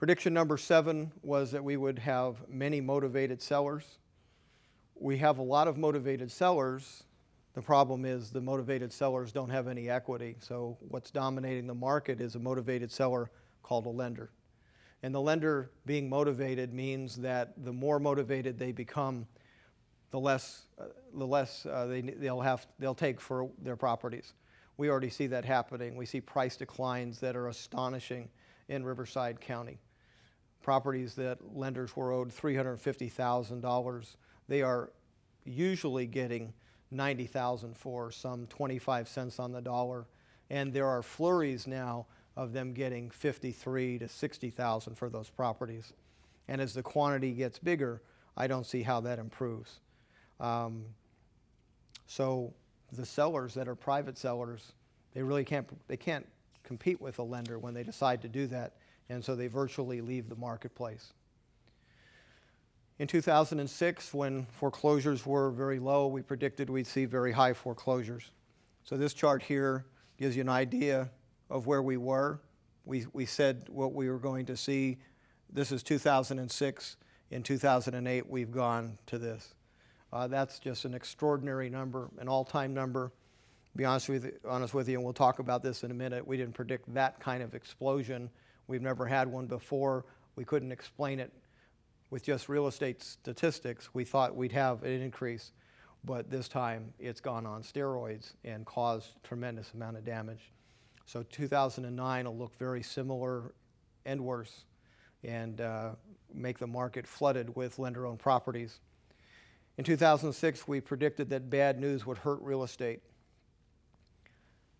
Prediction number 7 was that we would have many motivated sellers. We have a lot of motivated sellers. The problem is the motivated sellers don't have any equity. So what's dominating the market is a motivated seller called a lender. And the lender being motivated means that the more motivated they become, the less they'll take for their properties. We already see that happening. We see price declines that are astonishing in Riverside County. Properties that lenders were owed $350,000, they are usually getting $90,000 for, some 25 cents on the dollar. And there are flurries now of them getting $53,000 to $60,000 for those properties. And as the quantity gets bigger, I don't see how that improves. So the sellers that are private sellers, they can't compete with a lender when they decide to do that, and so they virtually leave the marketplace. In 2006, when foreclosures were very low, we predicted we'd see very high foreclosures. So this chart here gives you an idea of where we were. We said what we were going to see. This is 2006. In 2008, we've gone to this. That's just an extraordinary number, an all-time number. To be honest with you, and we'll talk about this in a minute, we didn't predict that kind of explosion. We've never had one before. We couldn't explain it with just real estate statistics. We thought we'd have an increase, but this time it's gone on steroids and caused a tremendous amount of damage. So 2009 will look very similar and worse, and make the market flooded with lender-owned properties. In 2006, we predicted that bad news would hurt real estate.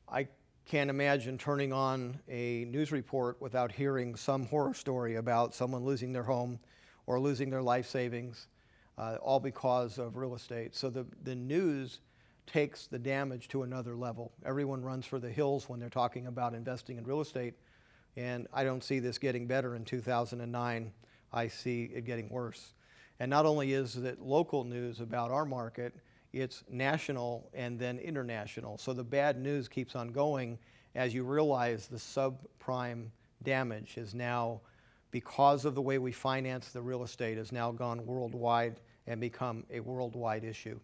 I can't imagine turning on a news report without hearing some horror story about someone losing their home or losing their life savings, all because of real estate. So the news takes the damage to another level. Everyone runs for the hills when they're talking about investing in real estate, and I don't see this getting better in 2009. I see it getting worse. And not only is it local news about our market, it's national and then international. So the bad news keeps on going as you realize the subprime damage is now, because of the way we finance the real estate, has now gone worldwide and become a worldwide issue.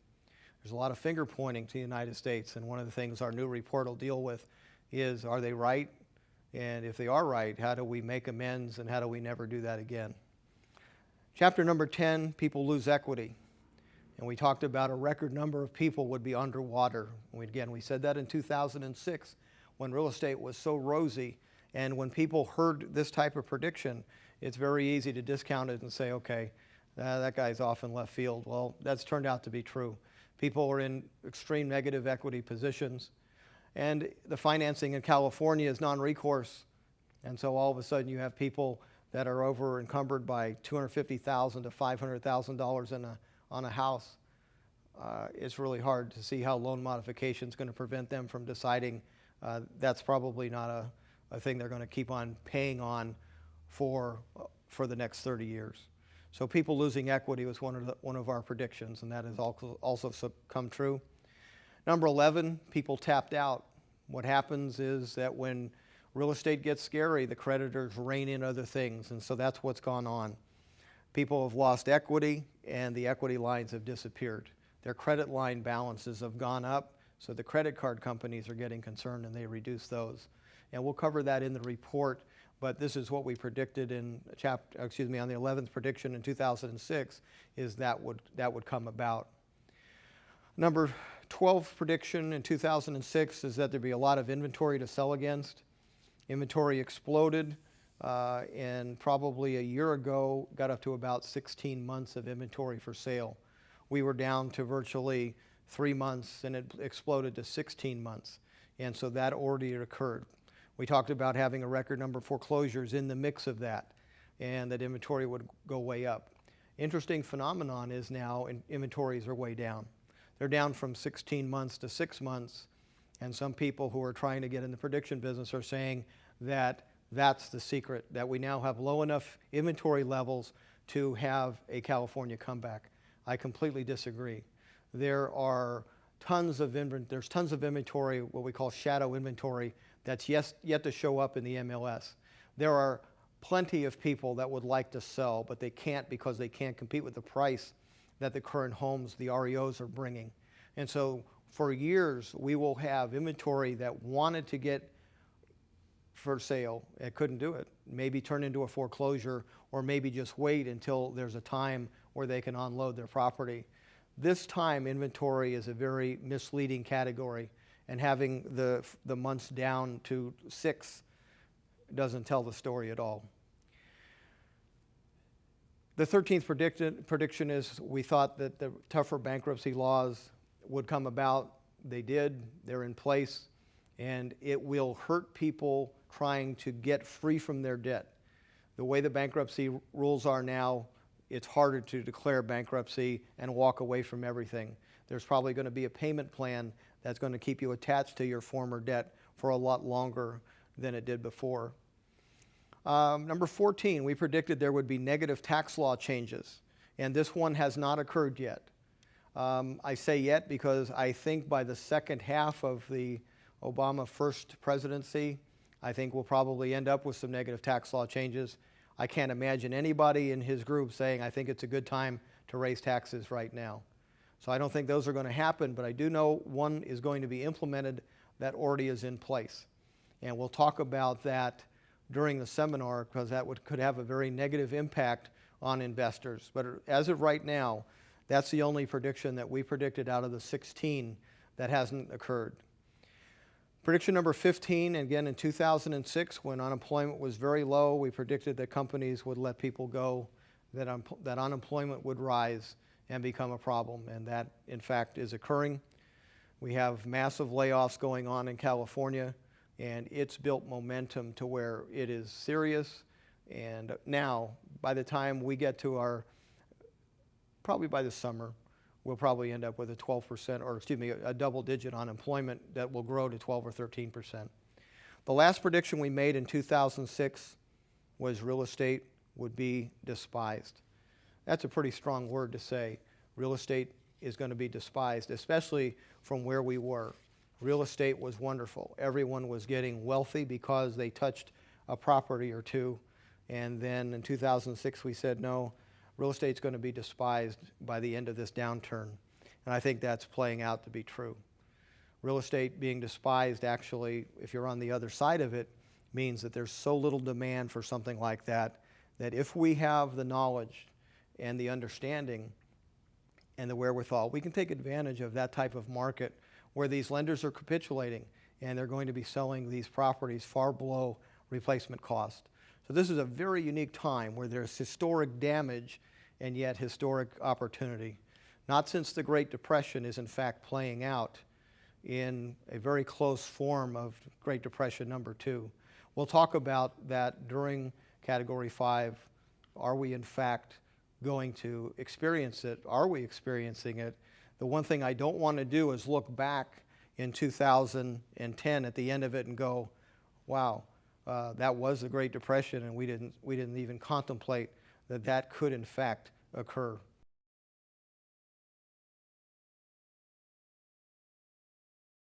There's a lot of finger pointing to the United States, and one of the things our new report will deal with is, are they right? And if they are right, how do we make amends, and how do we never do that again? Chapter number 10, people lose equity. And we talked about a record number of people would be underwater. We said that in 2006 when real estate was so rosy. And when people heard this type of prediction, it's very easy to discount it and say, okay, that guy's off in left field. Well, that's turned out to be true. People are in extreme negative equity positions. And the financing in California is non-recourse. And so all of a sudden you have people that are over encumbered by $250,000 to $500,000 on a house. It's really hard to see how loan modification is going to prevent them from deciding that's probably not a thing they're going to keep on paying on for the next 30 years. So people losing equity was one of our predictions, and that has also come true. Number 11, people tapped out. What happens is that when real estate gets scary, the creditors rein in other things, and so that's what's gone on. People have lost equity, and the equity lines have disappeared. Their credit line balances have gone up, so the credit card companies are getting concerned, and they reduce those. And we'll cover that in the report, but this is what we predicted in on the 11th prediction in 2006, is that would come about. Number 12 prediction in 2006 is that there'd be a lot of inventory to sell against. Inventory exploded, and probably a year ago got up to about 16 months of inventory for sale. We were down to virtually 3 months, and it exploded to 16 months. And so that already occurred. We talked about having a record number of foreclosures in the mix of that, and that inventory would go way up. Interesting phenomenon is now inventories are way down. They're down from 16 months to 6 months. And some people who are trying to get in the prediction business are saying that that's the secret, that we now have low enough inventory levels to have a California comeback. I completely disagree. There's tons of inventory, what we call shadow inventory, that's yet to show up in the MLS. There are plenty of people that would like to sell, but they can't because they can't compete with the price that the current homes, the REOs, are bringing. And so for years, we will have inventory that wanted to get for sale and couldn't do it. Maybe turn into a foreclosure, or maybe just wait until there's a time where they can unload their property. This time, inventory is a very misleading category, and having the months down to 6 doesn't tell the story at all. The 13th prediction is we thought that the tougher bankruptcy laws would come about. They did. They're in place, and it will hurt people trying to get free from their debt. The way the bankruptcy rules are now, it's harder to declare bankruptcy and walk away from everything. There's probably going to be a payment plan that's going to keep you attached to your former debt for a lot longer than it did before. Number 14, we predicted there would be negative tax law changes, and this one has not occurred yet. I say yet because I think by the second half of the Obama first presidency, I think we'll probably end up with some negative tax law changes. I can't imagine anybody in his group saying, I think it's a good time to raise taxes right now. So I don't think those are going to happen, but I do know one is going to be implemented that already is in place. And we'll talk about that during the seminar, because that could have a very negative impact on investors. But as of right now, that's the only prediction that we predicted out of the 16 that hasn't occurred. Prediction number 15, again in 2006, when unemployment was very low, we predicted that companies would let people go, that unemployment would rise and become a problem, and that in fact is occurring. We have massive layoffs going on in California, and it's built momentum to where it is serious. And now, by the time we get to probably by the summer, we'll probably end up with a 12%, or excuse me, a double-digit unemployment that will grow to 12 or 13%. The last prediction we made in 2006 was real estate would be despised. That's a pretty strong word to say. Real estate is going to be despised, especially from where we were. Real estate was wonderful. Everyone was getting wealthy because they touched a property or two. And then in 2006, we said, no, real estate's going to be despised by the end of this downturn. And I think that's playing out to be true. Real estate being despised, actually, if you're on the other side of it, means that there's so little demand for something like that, that if we have the knowledge and the understanding and the wherewithal, we can take advantage of that type of market where these lenders are capitulating and they're going to be selling these properties far below replacement cost. So this is a very unique time where there's historic damage and yet historic opportunity. Not since the Great Depression is in fact playing out in a very close form of Great Depression number 2. We'll talk about that during Category 5. Are we in fact going to experience it? Are we experiencing it? The one thing I don't want to do is look back in 2010 at the end of it and go, wow, that was the Great Depression, and we didn't even contemplate that that could in fact occur.